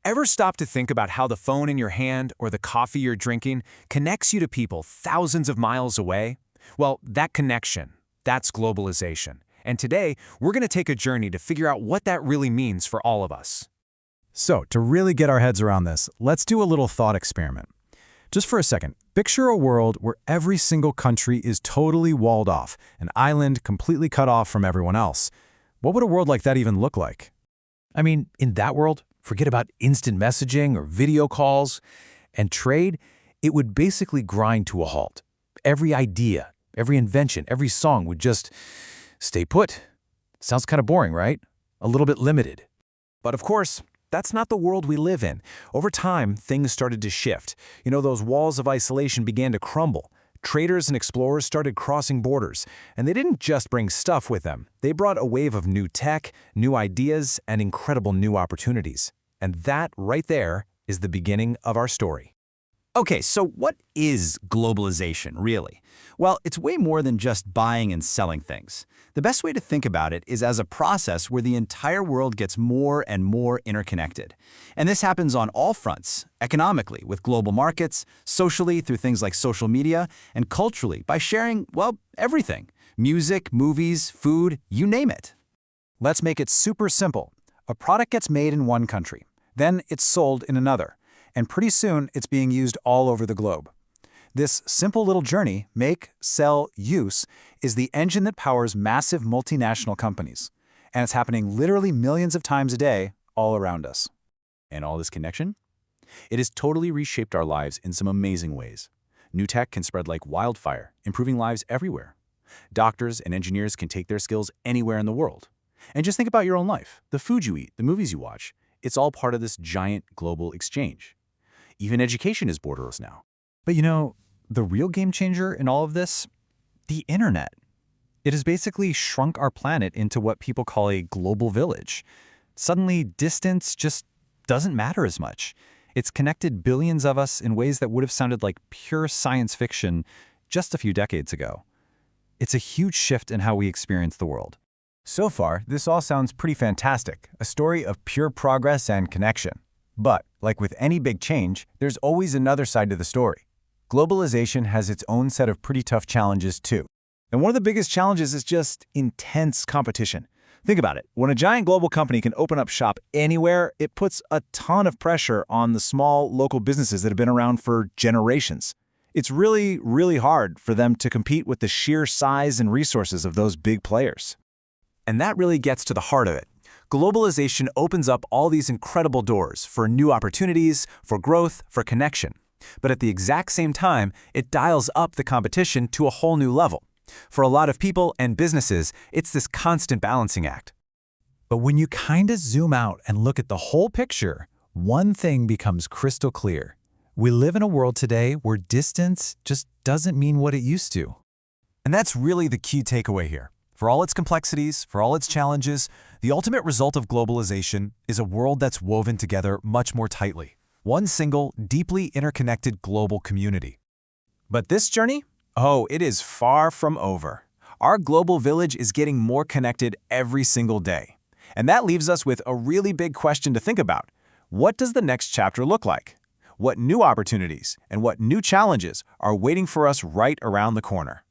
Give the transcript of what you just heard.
Ever stop to think about how the phone in your hand or the coffee you're drinking connects you to people thousands of miles away? Well, that connection, that's globalization. And today, we're going to take a journey to figure out what that really means for all of us. So, to really get our heads around this, let's do a little thought experiment. Just for a second, picture a world where every single country is totally walled off, an island completely cut off from everyone else. What would a world like that even look like? I mean, in that world, forget about instant messaging or video calls. And trade, it would basically grind to a halt. Every idea, every invention, every song would just stay put. Sounds kind of boring, right? A little bit limited. But of course, that's not the world we live in. Over time, things started to shift. Those walls of isolation began to crumble. Traders and explorers started crossing borders, and they didn't just bring stuff with them. They brought a wave of new tech, new ideas, and incredible new opportunities. And that, right there, is the beginning of our story. Okay, so what is globalization, really? Well, it's way more than just buying and selling things. The best way to think about it is as a process where the entire world gets more and more interconnected. And this happens on all fronts, economically, with global markets, socially, through things like social media, and culturally, by sharing, well, everything. Music, movies, food, you name it. Let's make it super simple. A product gets made in one country. Then it's sold in another. And pretty soon, it's being used all over the globe. This simple little journey, make, sell, use, is the engine that powers massive multinational companies. And it's happening literally millions of times a day all around us. And all this connection? It has totally reshaped our lives in some amazing ways. New tech can spread like wildfire, improving lives everywhere. Doctors and engineers can take their skills anywhere in the world. And just think about your own life, the food you eat, the movies you watch. It's all part of this giant global exchange. Even education is borderless now. But the real game changer in all of this? The internet. It has basically shrunk our planet into what people call a global village. Suddenly, distance just doesn't matter as much. It's connected billions of us in ways that would have sounded like pure science fiction just a few decades ago. It's a huge shift in how we experience the world. So far, this all sounds pretty fantastic, a story of pure progress and connection. But, like with any big change, there's always another side to the story. Globalization has its own set of pretty tough challenges too. And one of the biggest challenges is just intense competition. Think about it. When a giant global company can open up shop anywhere, it puts a ton of pressure on the small local businesses that have been around for generations. It's really, really hard for them to compete with the sheer size and resources of those big players. And that really gets to the heart of it. Globalization opens up all these incredible doors for new opportunities, for growth, for connection. But at the exact same time, it dials up the competition to a whole new level. For a lot of people and businesses, it's this constant balancing act. But when you kind of zoom out and look at the whole picture, one thing becomes crystal clear. We live in a world today where distance just doesn't mean what it used to. And that's really the key takeaway here. For all its complexities, for all its challenges, the ultimate result of globalization is a world that's woven together much more tightly. One single, deeply interconnected global community. But this journey? Oh, it is far from over. Our global village is getting more connected every single day. And that leaves us with a really big question to think about. What does the next chapter look like? What new opportunities and what new challenges are waiting for us right around the corner?